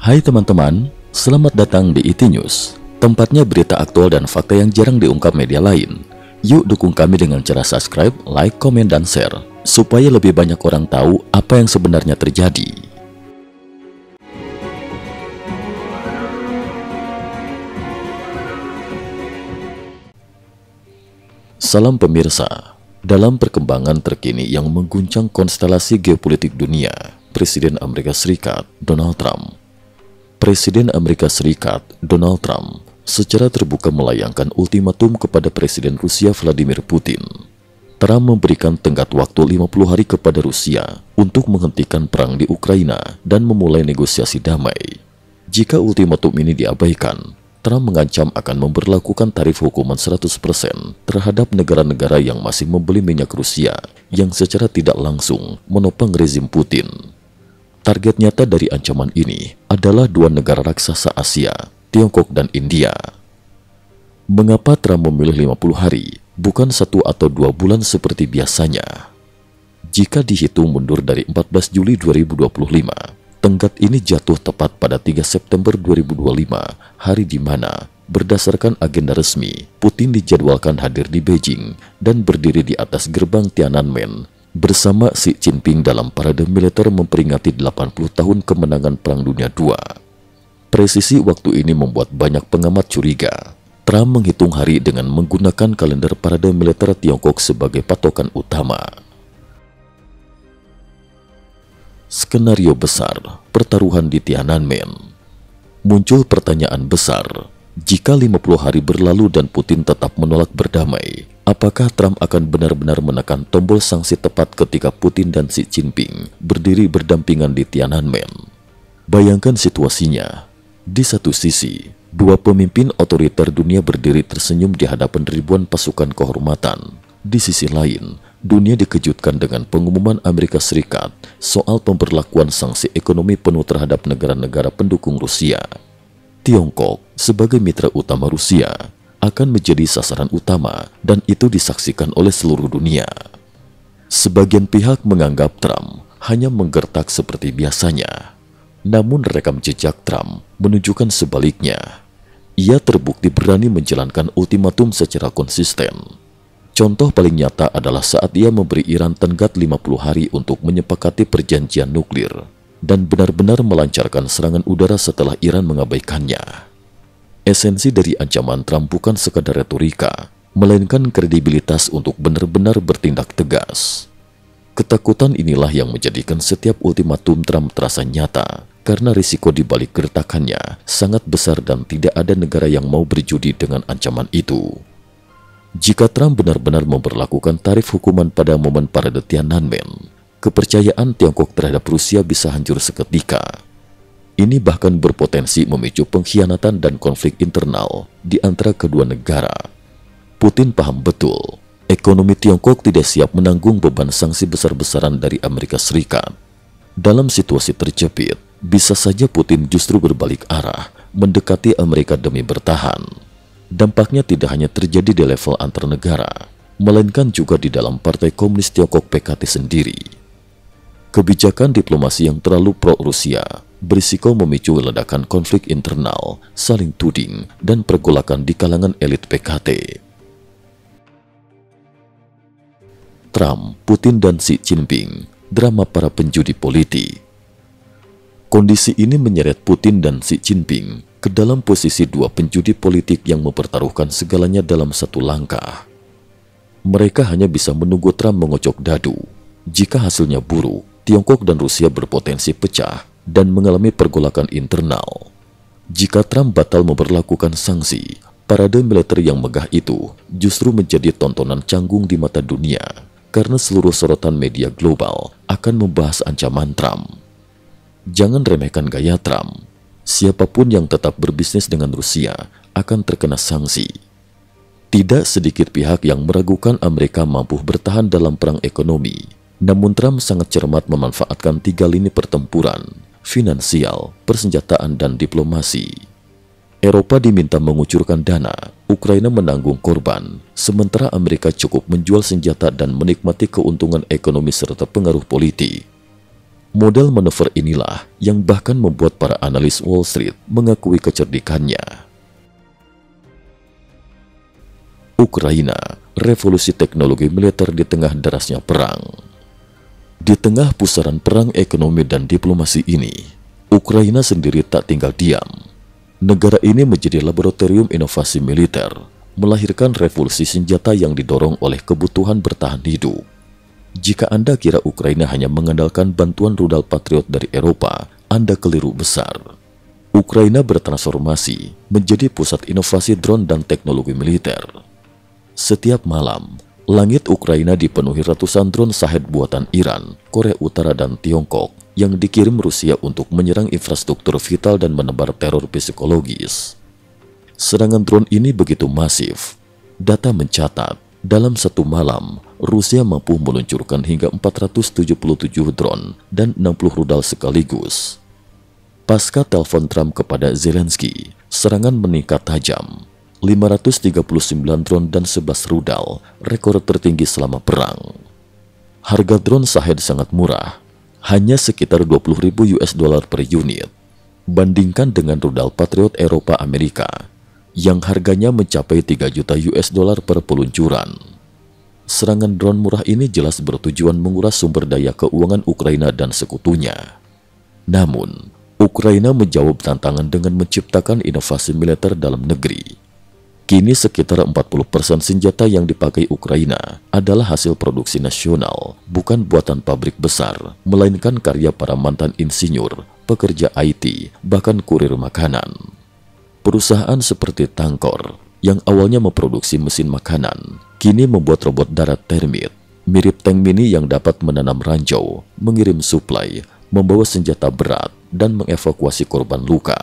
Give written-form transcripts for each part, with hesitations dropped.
Hai teman-teman, selamat datang di IT News, tempatnya berita aktual dan fakta yang jarang diungkap media lain. Yuk dukung kami dengan cara subscribe, like, komen, dan share, supaya lebih banyak orang tahu apa yang sebenarnya terjadi. Salam pemirsa, dalam perkembangan terkini yang mengguncang konstelasi geopolitik dunia, Presiden Amerika Serikat Donald Trump secara terbuka melayangkan ultimatum kepada Presiden Rusia Vladimir Putin. Trump memberikan tenggat waktu 50 hari kepada Rusia untuk menghentikan perang di Ukraina dan memulai negosiasi damai. Jika ultimatum ini diabaikan, Trump mengancam akan memberlakukan tarif hukuman 100% terhadap negara-negara yang masih membeli minyak Rusia yang secara tidak langsung menopang rezim Putin. Target nyata dari ancaman ini adalah dua negara raksasa Asia, Tiongkok dan India. Mengapa Trump memilih 50 hari, bukan 1 atau 2 bulan seperti biasanya? Jika dihitung mundur dari 14 Juli 2025, tenggat ini jatuh tepat pada 3 September 2025, hari di mana, berdasarkan agenda resmi, Putin dijadwalkan hadir di Beijing dan berdiri di atas gerbang Tiananmen bersama Xi Jinping dalam parade militer memperingati 80 tahun kemenangan Perang Dunia II. Presisi waktu ini membuat banyak pengamat curiga. Trump menghitung hari dengan menggunakan kalender parade militer Tiongkok sebagai patokan utama. Skenario besar, pertaruhan di Tiananmen. Muncul pertanyaan besar, jika 50 hari berlalu dan Putin tetap menolak berdamai, apakah Trump akan benar-benar menekan tombol sanksi tepat ketika Putin dan Xi Jinping berdiri berdampingan di Tiananmen? Bayangkan situasinya. Di satu sisi, dua pemimpin otoriter dunia berdiri tersenyum di hadapan ribuan pasukan kehormatan. Di sisi lain, dunia dikejutkan dengan pengumuman Amerika Serikat soal pemberlakuan sanksi ekonomi penuh terhadap negara-negara pendukung Rusia. Tiongkok, sebagai mitra utama Rusia, akan menjadi sasaran utama dan itu disaksikan oleh seluruh dunia. Sebagian pihak menganggap Trump hanya menggertak seperti biasanya. Namun rekam jejak Trump menunjukkan sebaliknya. Ia terbukti berani menjalankan ultimatum secara konsisten. Contoh paling nyata adalah saat ia memberi Iran tenggat 50 hari untuk menyepakati perjanjian nuklir dan benar-benar melancarkan serangan udara setelah Iran mengabaikannya. Esensi dari ancaman Trump bukan sekadar retorika, melainkan kredibilitas untuk benar-benar bertindak tegas. Ketakutan inilah yang menjadikan setiap ultimatum Trump terasa nyata, karena risiko di balik gertakannya sangat besar dan tidak ada negara yang mau berjudi dengan ancaman itu. Jika Trump benar-benar memberlakukan tarif hukuman pada momen parade Tiananmen, kepercayaan Tiongkok terhadap Rusia bisa hancur seketika. Ini bahkan berpotensi memicu pengkhianatan dan konflik internal di antara kedua negara. Putin paham betul, ekonomi Tiongkok tidak siap menanggung beban sanksi besar-besaran dari Amerika Serikat. Dalam situasi terjepit, bisa saja Putin justru berbalik arah, mendekati Amerika demi bertahan. Dampaknya tidak hanya terjadi di level antar negara, melainkan juga di dalam Partai Komunis Tiongkok PKT sendiri. Kebijakan diplomasi yang terlalu pro-Rusia berisiko memicu ledakan konflik internal, saling tuding, dan pergolakan di kalangan elit PKT. Trump, Putin, dan Xi Jinping, drama para penjudi politik. Kondisi ini menyeret Putin dan Xi Jinping ke dalam posisi dua penjudi politik yang mempertaruhkan segalanya dalam satu langkah. Mereka hanya bisa menunggu Trump mengocok dadu. Jika hasilnya buruk, Tiongkok dan Rusia berpotensi pecah dan mengalami pergolakan internal. Jika Trump batal memperlakukan sanksi, parade militer yang megah itu justru menjadi tontonan canggung di mata dunia, karena seluruh sorotan media global akan membahas ancaman Trump. Jangan remehkan gaya Trump. Siapapun yang tetap berbisnis dengan Rusia akan terkena sanksi. Tidak sedikit pihak yang meragukan Amerika mampu bertahan dalam perang ekonomi. Namun Trump sangat cermat memanfaatkan 3 lini pertempuran: finansial, persenjataan, dan diplomasi. Eropa diminta mengucurkan dana, Ukraina menanggung korban, sementara Amerika cukup menjual senjata dan menikmati keuntungan ekonomi serta pengaruh politik. Model manuver inilah yang bahkan membuat para analis Wall Street mengakui kecerdikannya. Ukraina, revolusi teknologi militer di tengah derasnya perang. Di tengah pusaran perang ekonomi dan diplomasi ini, Ukraina sendiri tak tinggal diam. Negara ini menjadi laboratorium inovasi militer, melahirkan revolusi senjata yang didorong oleh kebutuhan bertahan hidup. Jika Anda kira Ukraina hanya mengandalkan bantuan rudal Patriot dari Eropa, Anda keliru besar. Ukraina bertransformasi menjadi pusat inovasi drone dan teknologi militer. Setiap malam, langit Ukraina dipenuhi ratusan drone Shahed buatan Iran, Korea Utara, dan Tiongkok yang dikirim Rusia untuk menyerang infrastruktur vital dan menebar teror psikologis. Serangan drone ini begitu masif. Data mencatat, dalam satu malam, Rusia mampu meluncurkan hingga 477 drone dan 60 rudal sekaligus. Pasca telepon Trump kepada Zelensky, serangan meningkat tajam. 539 drone dan 11 rudal, rekor tertinggi selama perang. Harga drone Shahed sangat murah, hanya sekitar 20.000 US dollar per unit. Bandingkan dengan rudal Patriot Eropa Amerika, yang harganya mencapai 3 juta US dollar per peluncuran. Serangan drone murah ini jelas bertujuan menguras sumber daya keuangan Ukraina dan sekutunya. Namun, Ukraina menjawab tantangan dengan menciptakan inovasi militer dalam negeri. Kini sekitar 40% senjata yang dipakai Ukraina adalah hasil produksi nasional, bukan buatan pabrik besar, melainkan karya para mantan insinyur, pekerja IT, bahkan kurir makanan. Perusahaan seperti Tankor, yang awalnya memproduksi mesin makanan, kini membuat robot darat termit, mirip tank mini yang dapat menanam ranjau, mengirim suplai, membawa senjata berat, dan mengevakuasi korban luka.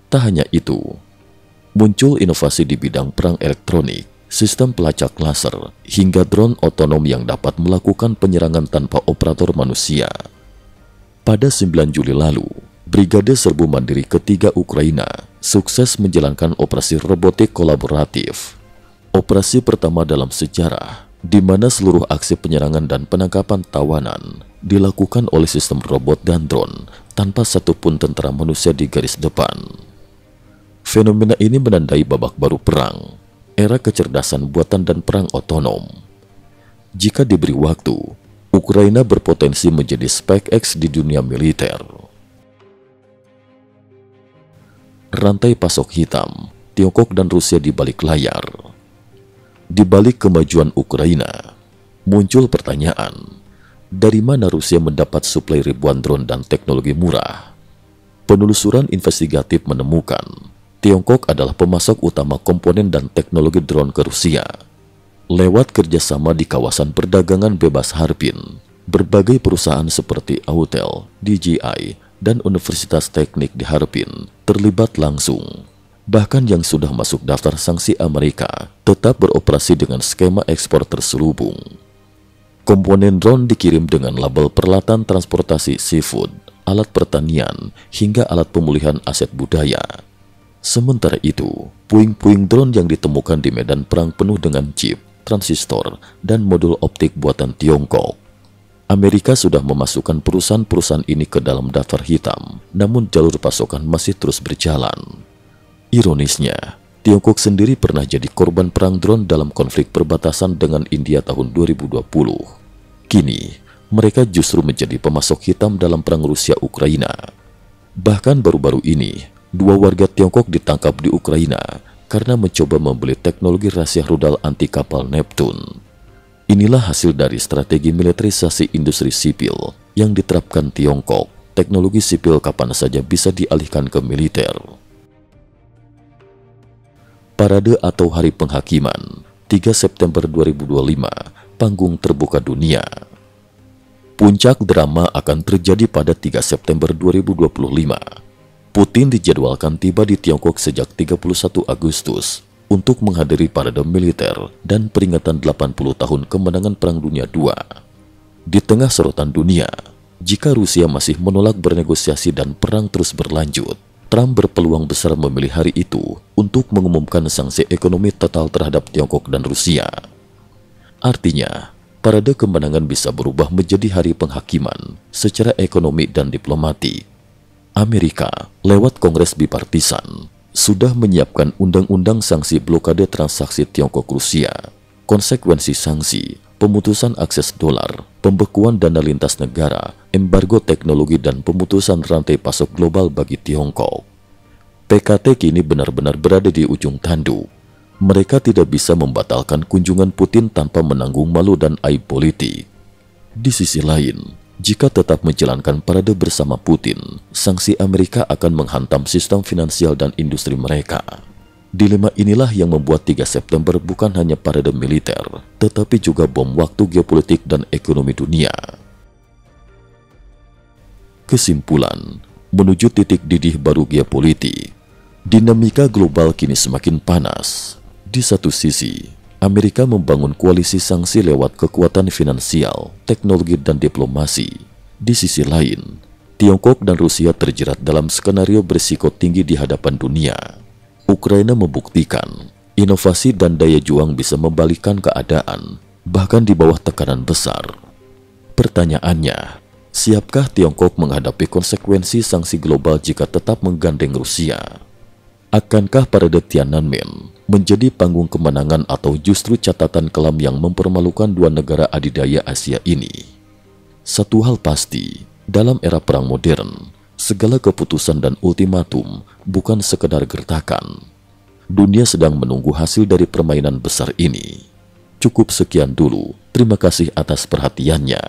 Tak hanya itu, muncul inovasi di bidang perang elektronik, sistem pelacak laser, hingga drone otonom yang dapat melakukan penyerangan tanpa operator manusia. Pada 9 Juli lalu, Brigade Serbu Mandiri ketiga Ukraina sukses menjalankan operasi robotik kolaboratif. Operasi pertama dalam sejarah, di mana seluruh aksi penyerangan dan penangkapan tawanan dilakukan oleh sistem robot dan drone tanpa satupun tentara manusia di garis depan. Fenomena ini menandai babak baru perang, era kecerdasan buatan dan perang otonom. Jika diberi waktu, Ukraina berpotensi menjadi SpaceX di dunia militer. Rantai pasok hitam, Tiongkok dan Rusia di balik layar. Di balik kemajuan Ukraina, muncul pertanyaan, dari mana Rusia mendapat suplai ribuan drone dan teknologi murah? Penelusuran investigatif menemukan, Tiongkok adalah pemasok utama komponen dan teknologi drone ke Rusia. Lewat kerjasama di kawasan perdagangan bebas Harbin, berbagai perusahaan seperti Autel, DJI, dan Universitas Teknik di Harbin terlibat langsung. Bahkan yang sudah masuk daftar sanksi Amerika tetap beroperasi dengan skema ekspor terselubung. Komponen drone dikirim dengan label peralatan transportasi seafood, alat pertanian, hingga alat pemulihan aset budaya. Sementara itu, puing-puing drone yang ditemukan di medan perang penuh dengan chip, transistor, dan modul optik buatan Tiongkok. Amerika sudah memasukkan perusahaan-perusahaan ini ke dalam daftar hitam, namun jalur pasokan masih terus berjalan. Ironisnya, Tiongkok sendiri pernah jadi korban perang drone dalam konflik perbatasan dengan India tahun 2020. Kini, mereka justru menjadi pemasok hitam dalam perang Rusia-Ukraina. Bahkan baru-baru ini, 2 warga Tiongkok ditangkap di Ukraina karena mencoba membeli teknologi rahasia rudal anti kapal Neptune. Inilah hasil dari strategi militerisasi industri sipil yang diterapkan Tiongkok. Teknologi sipil kapan saja bisa dialihkan ke militer. Parade atau Hari Penghakiman, 3 September 2025, panggung terbuka dunia. Puncak drama akan terjadi pada 3 September 2025. Putin dijadwalkan tiba di Tiongkok sejak 31 Agustus untuk menghadiri parade militer dan peringatan 80 tahun kemenangan Perang Dunia II. Di tengah sorotan dunia, jika Rusia masih menolak bernegosiasi dan perang terus berlanjut, Trump berpeluang besar memilih hari itu untuk mengumumkan sanksi ekonomi total terhadap Tiongkok dan Rusia. Artinya, parade kemenangan bisa berubah menjadi hari penghakiman secara ekonomi dan diplomatik. Amerika, lewat Kongres Bipartisan, sudah menyiapkan undang-undang sanksi blokade transaksi Tiongkok-Rusia, konsekuensi sanksi, pemutusan akses dolar, pembekuan dana lintas negara, embargo teknologi dan pemutusan rantai pasok global bagi Tiongkok. PKT kini benar-benar berada di ujung tanduk. Mereka tidak bisa membatalkan kunjungan Putin tanpa menanggung malu dan aib politik. Di sisi lain, jika tetap menjalankan parade bersama Putin, sanksi Amerika akan menghantam sistem finansial dan industri mereka. Dilema inilah yang membuat 3 September bukan hanya parade militer, tetapi juga bom waktu geopolitik dan ekonomi dunia. Kesimpulan, menuju titik didih baru geopolitik, dinamika global kini semakin panas. Di satu sisi, Amerika membangun koalisi sanksi lewat kekuatan finansial, teknologi, dan diplomasi. Di sisi lain, Tiongkok dan Rusia terjerat dalam skenario berisiko tinggi di hadapan dunia. Ukraina membuktikan inovasi dan daya juang bisa membalikkan keadaan, bahkan di bawah tekanan besar. Pertanyaannya, siapkah Tiongkok menghadapi konsekuensi sanksi global jika tetap menggandeng Rusia? Akankah parade Tiananmen menjadi panggung kemenangan atau justru catatan kelam yang mempermalukan dua negara adidaya Asia ini? Satu hal pasti, dalam era perang modern, segala keputusan dan ultimatum bukan sekedar gertakan. Dunia sedang menunggu hasil dari permainan besar ini. Cukup sekian dulu, terima kasih atas perhatiannya.